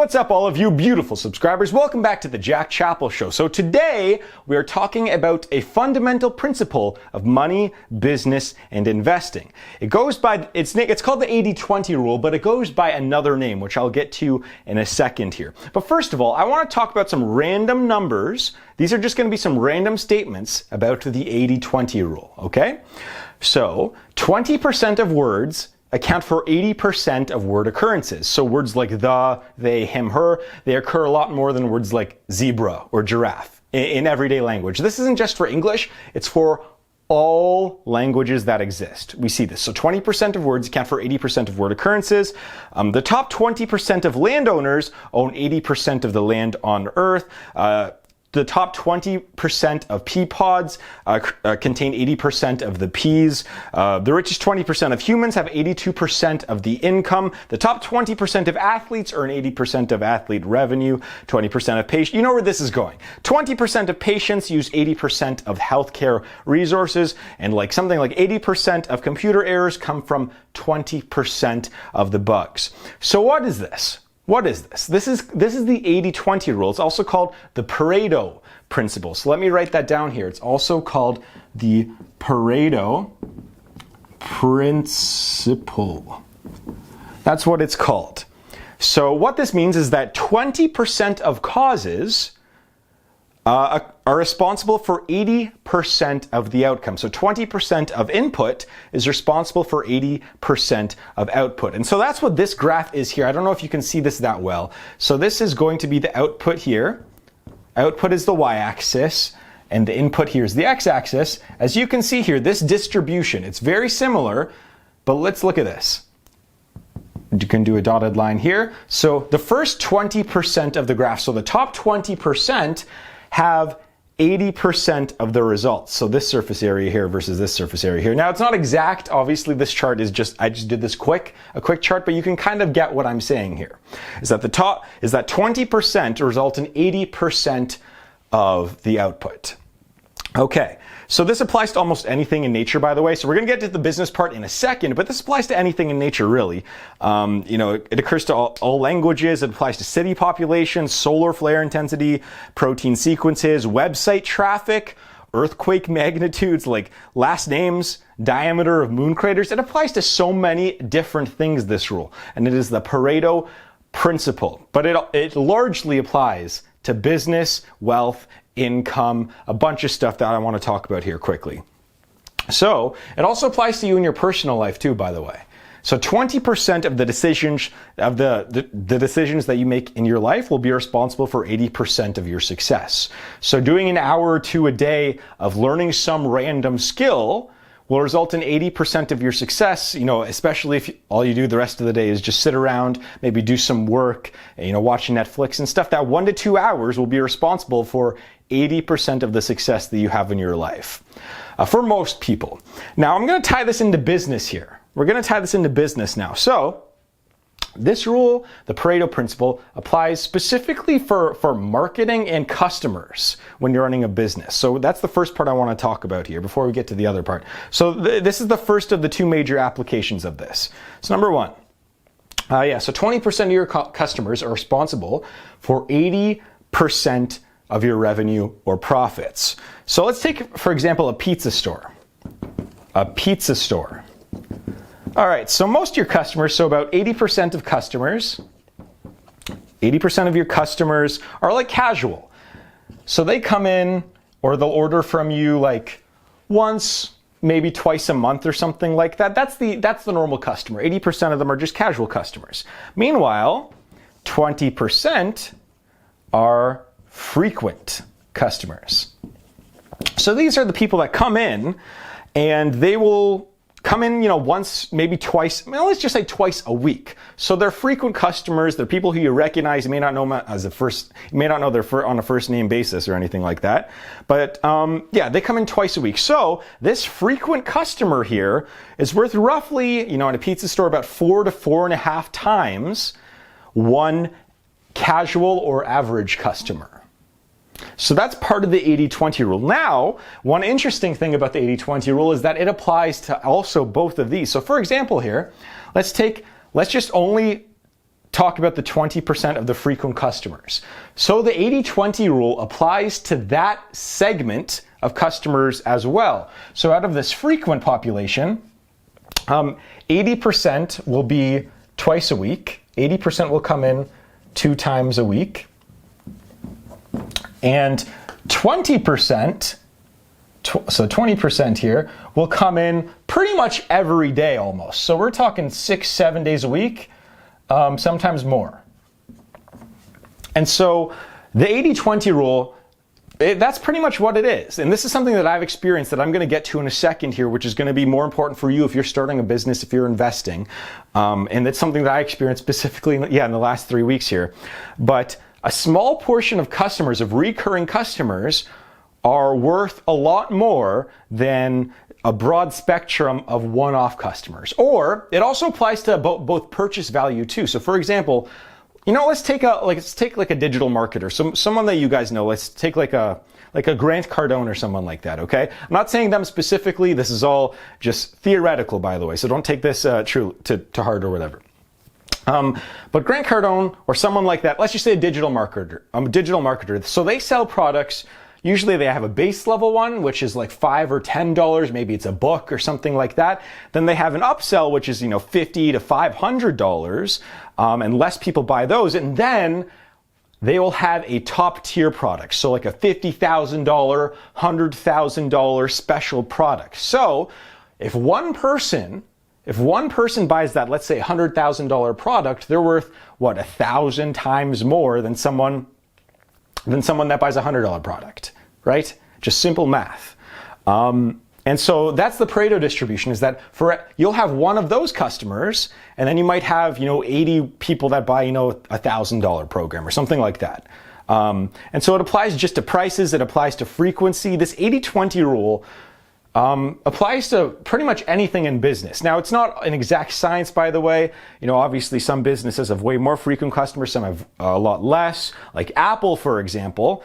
What's up, all of you beautiful subscribers? Welcome back to the Chapple Show. So today we are talking about a fundamental principle of money, business, and investing. It goes by, it's called the 80-20 rule, but it goes by another name, which I'll get to in a second here. But first of all, I want to talk about some random numbers. These are just going to be some random statements about the 80-20 rule, okay? So 20% of words account for 80% of word occurrences. So words like the, they, him, her, they occur a lot more than words like zebra or giraffe in everyday language. This isn't just for English, it's for all languages that exist. We see this. So 20% of words account for 80% of word occurrences. The top 20% of landowners own 80% of the land on Earth. The top 20% of pea pods contain 80% of the peas. The richest 20% of humans have 82% of the income. The top 20% of athletes earn 80% of athlete revenue. 20% of patients, you know where this is going. 20% of patients use 80% of healthcare resources, and something like 80% of computer errors come from 20% of the bugs. So what is this? What is this? This is the 80-20 rule. It's also called the Pareto Principle. So let me write that down here. It's also called the Pareto Principle. That's what it's called. So what this means is that 20% of causes are responsible for 80% of the outcome. So 20% of input is responsible for 80% of output. And so that's what this graph is here. I don't know if you can see this that well. So this is going to be the output here. Output is the y-axis, and the input here is the x-axis. As you can see here, this distribution, it's very similar, but let's look at this. You can do a dotted line here. So the first 20% of the graph, so the top 20%, have 80% of the results. So this surface area here versus this surface area here. Now it's not exact. Obviously this chart is I just did this a quick chart, but you can kind of get what I'm saying here. Is that 20% result in 80% of the output. Okay. So this applies to almost anything in nature, by the way. So we're going to get to the business part in a second, but this applies to anything in nature, really. It occurs to all languages. It applies to city populations, solar flare intensity, protein sequences, website traffic, earthquake magnitudes, like last names, diameter of moon craters. It applies to so many different things, this rule. And it is the Pareto Principle. But it largely applies to business, wealth, income, a bunch of stuff that I want to talk about here quickly. So it also applies to you in your personal life too, by the way. So 20% of the decisions the decisions that you make in your life will be responsible for 80% of your success. So doing an hour or two a day of learning some random skill will result in 80% of your success, especially if all you do the rest of the day is just sit around, maybe do some work, watching Netflix and stuff. That 1 to 2 hours will be responsible for 80% of the success that you have in your life. For most people. Now, I'm going to tie this into business here. We're going to tie this into business now. So, this rule, the Pareto Principle, applies specifically for marketing and customers when you're running a business. So that's the first part I want to talk about here before we get to the other part. So this is the first of the two major applications of this. So number one, so 20% of your customers are responsible for 80% of your revenue or profits. So let's take, for example, a pizza store. A pizza store. All right, so most of your customers, so about 80% of customers, 80% of your customers are like casual. So they come in or they'll order from you like once, maybe twice a month or something like that. That's the normal customer. 80% of them are just casual customers. Meanwhile, 20% are frequent customers. So these are the people that come in and they will come in, once, maybe twice, let's just say twice a week. So they're frequent customers. They're people who you recognize. You may not know them you may not know they're on a first name basis or anything like that. But they come in twice a week. So this frequent customer here is worth roughly, in a pizza store, about 4 to 4.5 times one casual or average customer. So that's part of the 80-20 rule. Now, one interesting thing about the 80-20 rule is that it applies to also both of these. So for example here, let's just only talk about the 20% of the frequent customers. So the 80-20 rule applies to that segment of customers as well. So out of this frequent population, 80% will be twice a week. 80% will come in 2 times a week. And 20%, so 20% here, will come in pretty much every day almost. So we're talking 6-7 days a week, sometimes more. And so the 80-20 rule, that's pretty much what it is. And this is something that I've experienced that I'm going to get to in a second here, which is going to be more important for you if you're starting a business, if you're investing. And it's something that I experienced specifically, in the last 3 weeks here. But a small portion of customers, of recurring customers, are worth a lot more than a broad spectrum of one-off customers. Or it also applies to both purchase value too. So for example, let's take like a digital marketer, someone that you guys know. Let's take like a Grant Cardone or someone like that, okay? I'm not saying them specifically. This is all just theoretical, by the way, so don't take this true to heart or whatever. But Grant Cardone or someone like that, let's just say a digital marketer. So they sell products. Usually they have a base level one, which is like $5 or $10. Maybe it's a book or something like that. Then they have an upsell, which is, $50 to $500, and less people buy those. And then they will have a top tier product. So like a $50,000, $100,000 special product. So if one person buys that, let's say $100,000 product, they're worth, 1,000 times more than someone that buys a $100 product, right? Just simple math. And so that's the Pareto distribution, is that you'll have one of those customers, and then you might have, 80 people that buy, a $1,000 program or something like that. And so it applies just to prices, it applies to frequency. This 80-20 rule applies to pretty much anything in business. Now, it's not an exact science, by the way. Obviously some businesses have way more frequent customers, some have a lot less. Like Apple, for example,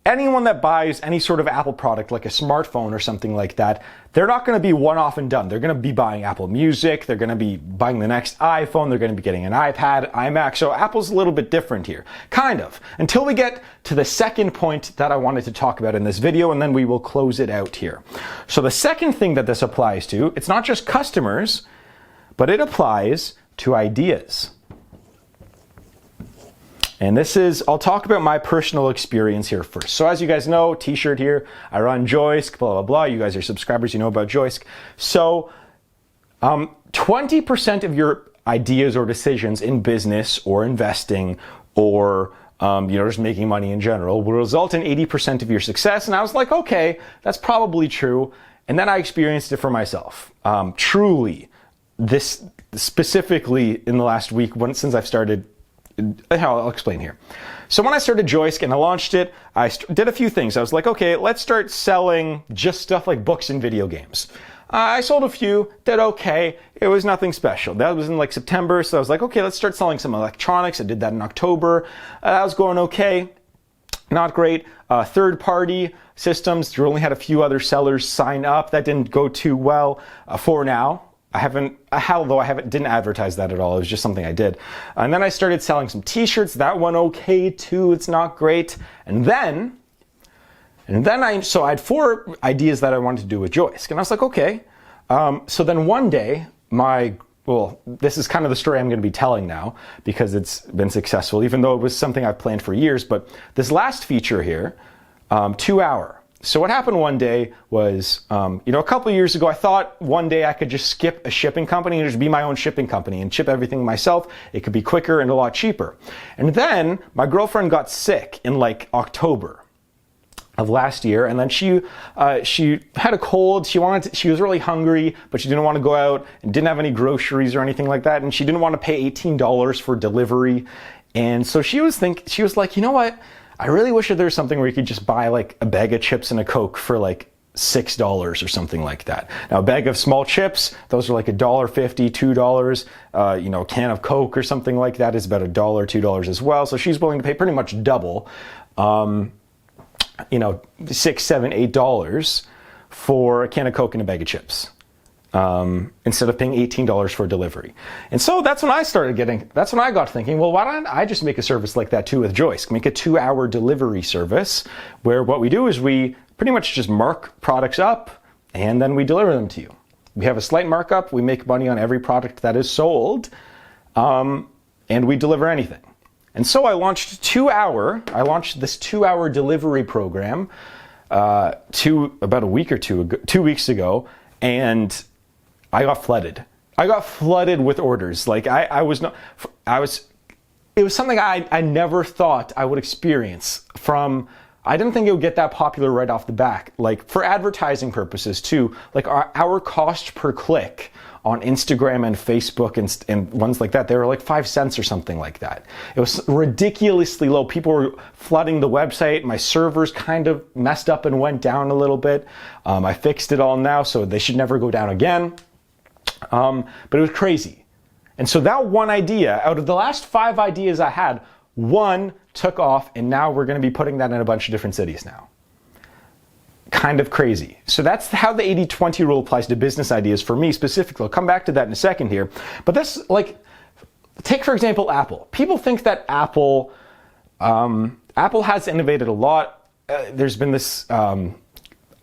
anyone that buys any sort of Apple product, like a smartphone or something like that, they're not going to be one off and done. They're going to be buying Apple Music. They're going to be buying the next iPhone. They're going to be getting an iPad, iMac. So Apple's a little bit different here, kind of, until we get to the second point that I wanted to talk about in this video, and then we will close it out here. So the second thing that this applies to, it's not just customers, but it applies to ideas. And I'll talk about my personal experience here first. So as you guys know, t-shirt here, I run Joisk, blah, blah, blah. You guys are subscribers, you know about Joisk. So 20% of your ideas or decisions in business or investing or just making money in general will result in 80% of your success. And I was like, okay, that's probably true. And then I experienced it for myself. Truly, this specifically in the last week, since I've started. I'll explain here. So when I started Joisk and I launched it, I did a few things. I was like, okay, let's start selling just stuff like books and video games. I sold a few, did okay. It was nothing special. That was in like September, so I was like, okay, let's start selling some electronics. I did that in October. That was going okay. Not great. Third-party systems, we only had a few other sellers sign up. That didn't go too well for now. Didn't advertise that at all. It was just something I did. And then I started selling some t-shirts. That went okay too. It's not great. And then I had 4 ideas that I wanted to do with Joisk. And I was like, okay. So then one day, this is kind of the story I'm going to be telling now because it's been successful, even though it was something I've planned for years. But this last feature here, 2 hour. So what happened one day was, a couple of years ago, I thought one day I could just skip a shipping company and just be my own shipping company and ship everything myself. It could be quicker and a lot cheaper. And then my girlfriend got sick in like October of last year, and then she had a cold. She was really hungry, but she didn't want to go out and didn't have any groceries or anything like that, and she didn't want to pay $18 for delivery. And so she was like, you know what? I really wish that there was something where you could just buy like a bag of chips and a Coke for like $6 or something like that. Now a bag of small chips, those are like $1.50, $2. A can of Coke or something like that is about $1, $2 as well. So she's willing to pay pretty much double, $6, $7, $8 for a can of Coke and a bag of chips. instead of paying $18 for delivery. And so that's when I got thinking, well, why don't I just make a service like that too with Joisk? Make a 2-hour delivery service where what we do is we pretty much just mark products up and then we deliver them to you. We have a slight markup. We make money on every product that is sold, and we deliver anything. And so I launched this 2-hour delivery program about a week or 2 weeks ago, and I got flooded. I got flooded with orders. Like it was something I never thought I would experience from. I didn't think it would get that popular right off the bat. Like for advertising purposes too, like our cost per click on Instagram and Facebook and ones like that, they were like 5 cents or something like that. It was ridiculously low. People were flooding the website. My servers kind of messed up and went down a little bit. I fixed it all now, so they should never go down again. But it was crazy. And so that one idea, out of the last 5 ideas I had, one took off, and now we're going to be putting that in a bunch of different cities now. Kind of crazy. So that's how the 80-20 rule applies to business ideas for me specifically. I'll come back to that in a second here. But this, like, take for example Apple. People think that Apple has innovated a lot. There's been this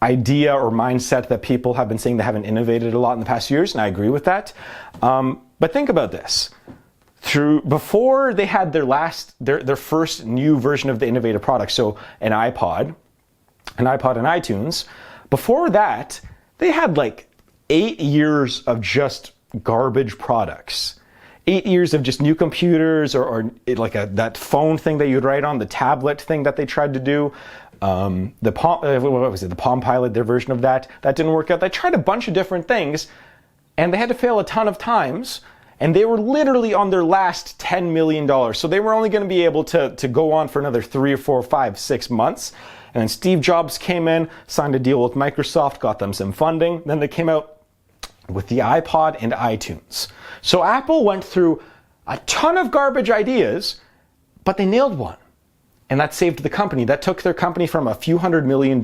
idea or mindset that people have been saying they haven't innovated a lot in the past years, and I agree with that. But think about this. Before they had their first new version of the innovative product, so an iPod and iTunes, before that, they had like 8 years of just garbage products. 8 years of just new computers or like that phone thing that you'd write on, the tablet thing that they tried to do. The Palm Pilot, their version of that didn't work out. They tried a bunch of different things, and they had to fail a ton of times. And they were literally on their last $10 million. So they were only going to be able to go on for another 3 or 4 or 5, 6 months. And then Steve Jobs came in, signed a deal with Microsoft, got them some funding. Then they came out with the iPod and iTunes. So Apple went through a ton of garbage ideas, but they nailed one. And that saved the company. That took their company from a few $100 million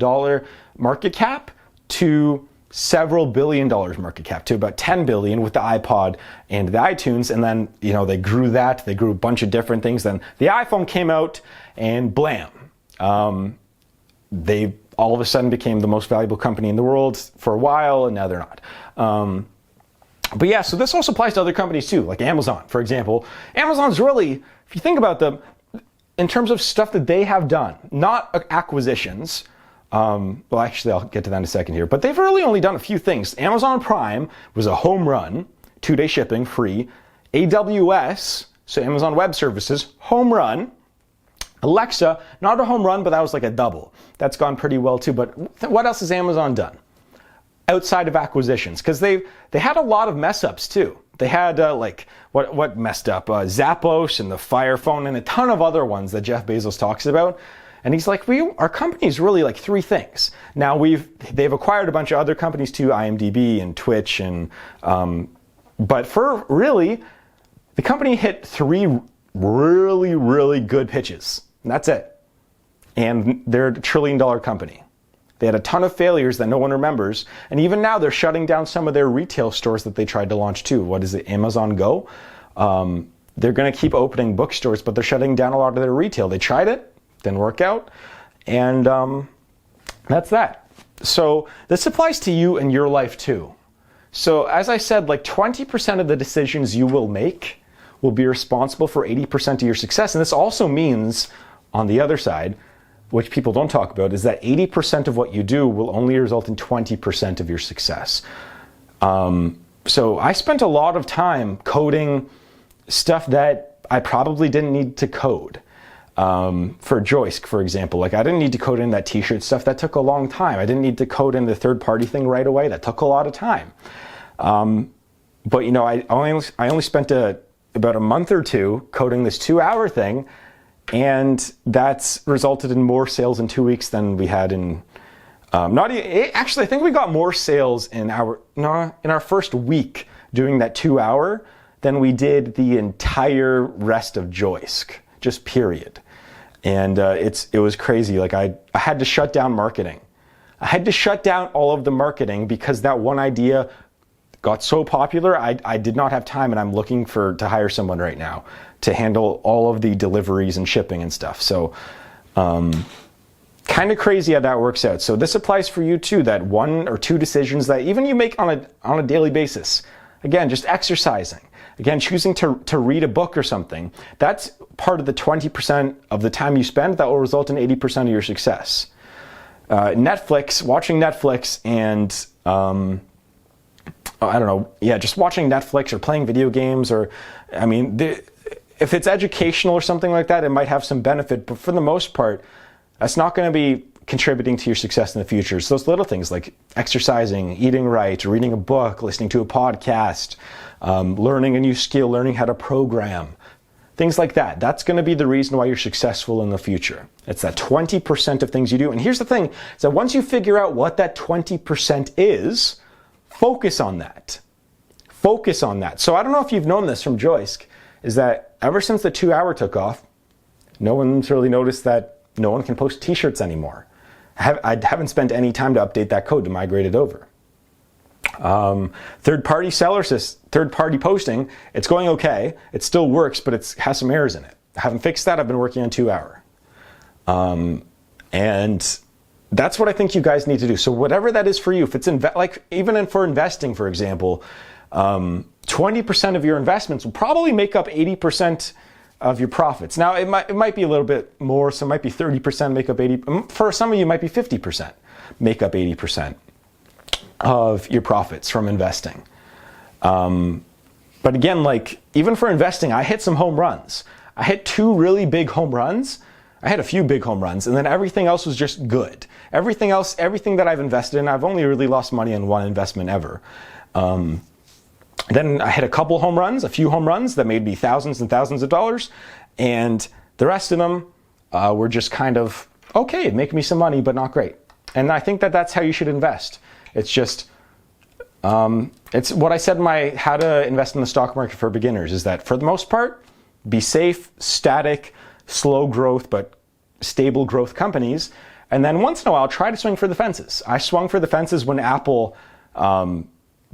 market cap to several $billion market cap, to about 10 billion with the iPod and the iTunes. And then, they grew that. They grew a bunch of different things. Then the iPhone came out and blam. They all of a sudden became the most valuable company in the world for a while, and now they're not. But yeah, so this also applies to other companies too, like Amazon, for example. Amazon's really, if you think about them, in terms of stuff that they have done, not acquisitions. Well, actually, I'll get to that in a second here. But they've really only done a few things. Amazon Prime was a home run, 2-day shipping, free. AWS, so Amazon Web Services, home run. Alexa, not a home run, but that was like a double. That's gone pretty well too. But what else has Amazon done outside of acquisitions? Because they had a lot of mess ups too. They had what messed up? Zappos and the Fire Phone and a ton of other ones that Jeff Bezos talks about. And he's like, our company is really like 3 things. Now they've acquired a bunch of other companies too, IMDb and Twitch, but for really, the company hit 3 really, really good pitches. And that's it. And they're a $1 trillion company. They had a ton of failures that no one remembers. And even now they're shutting down some of their retail stores that they tried to launch too. What is it, Amazon Go? They're going to keep opening bookstores, but they're shutting down a lot of their retail. They tried it. Didn't work out, and that's that. So this applies to you and your life too. So as I said, like 20% of the decisions you will make will be responsible for 80% of your success. And this also means, on the other side, which people don't talk about, is that 80% of what you do will only result in 20% of your success. So I spent a lot of time coding stuff that I probably didn't need to code. For Joisk, for example, like I didn't need to code in that t-shirt stuff. That took a long time. I didn't need to code in the third-party thing right away. That took a lot of time. But I only spent about a month or 2 coding this 2-hour thing, and that's resulted in more sales in 2 weeks than we had in. Actually, I think we got more sales in our first week doing that 2-hour than we did the entire rest of Joisk, just period. And it was crazy. Like I had to shut down marketing. I had to shut down all of the marketing because that one idea got so popular, I did not have time, and I'm looking to hire someone right now to handle all of the deliveries and shipping and stuff. So kind of crazy how that works out. So this applies for you too, that 1 or 2 decisions that even you make on a daily basis. Again, just exercising. Again, choosing to read a book or something. That's part of the 20% of the time you spend that will result in 80% of your success. Netflix, watching Netflix and I don't know, yeah, just watching Netflix or playing video games, or, I mean, if it's educational or something like that, it might have some benefit, but for the most part, that's not going to be contributing to your success in the future. So those little things like exercising, eating right, reading a book, listening to a podcast, learning a new skill, learning how to program, things like that. That's going to be the reason why you're successful in the future. It's that 20% of things you do. And here's the thing, is that once you figure out what that 20% is, focus on that. Focus on that. So I don't know if you've known this from Joisk, is that ever since the 2-hour took off, no one's really noticed that no one can post t-shirts anymore. I haven't spent any time to update that code to migrate it over. Third-party third-party posting, it's going okay. It still works, but it has some errors in it. I haven't fixed that. I've been working on 2-hour. And that's what I think you guys need to do. So whatever that is for you, if it's like even for investing, for example, 20% of your investments will probably make up 80% of your profits. Now, it might be a little bit more, so it might be 30% make up 80. For some of you, it might be 50% make up 80% of your profits from investing. But again, like even for investing, I hit some home runs. I hit 2 really big home runs. I had a few big home runs, and then everything else was just good. Everything that I've invested in, I've only really lost money on one investment ever. Then I hit a few home runs that made me thousands and thousands of dollars, and the rest of them were just kind of okay, make me some money, but not great. And I think that that's how you should invest. It's just, it's what I said in my How to Invest in the Stock Market for Beginners, is that for the most part, be safe, static, slow growth, but stable growth companies. And then once in a while, try to swing for the fences. I swung for the fences when Apple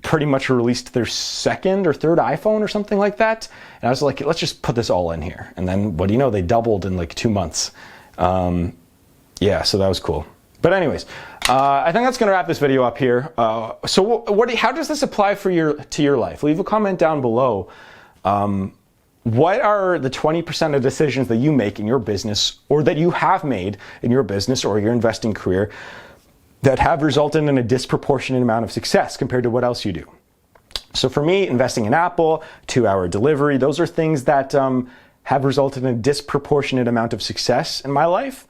pretty much released their 2nd or 3rd iPhone or something like that. And I was like, let's just put this all in here. And then what do you know, they doubled in like 2 months. Yeah, so that was cool. But anyways, I think that's going to wrap this video up here. So how does this apply to your life? Leave a comment down below. What are the 20% of decisions that you make in your business, or that you have made in your business or your investing career, that have resulted in a disproportionate amount of success compared to what else you do? So for me, investing in Apple, 2-hour delivery, those are things that have resulted in a disproportionate amount of success in my life.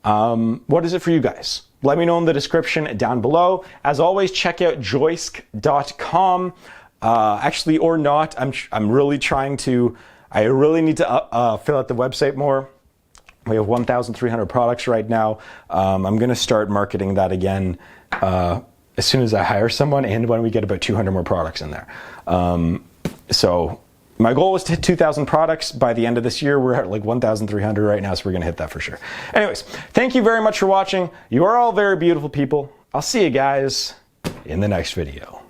What is it for you guys? Let me know in the description down below. As always, check out joisk.com. Actually, or not, I'm really trying to, I really need to fill out the website more. We have 1,300 products right now. I'm going to start marketing that again as soon as I hire someone, and when we get about 200 more products in there. So my goal was to hit 2,000 products by the end of this year. We're at like 1,300 right now, so we're going to hit that for sure. Anyways, thank you very much for watching. You are all very beautiful people. I'll see you guys in the next video.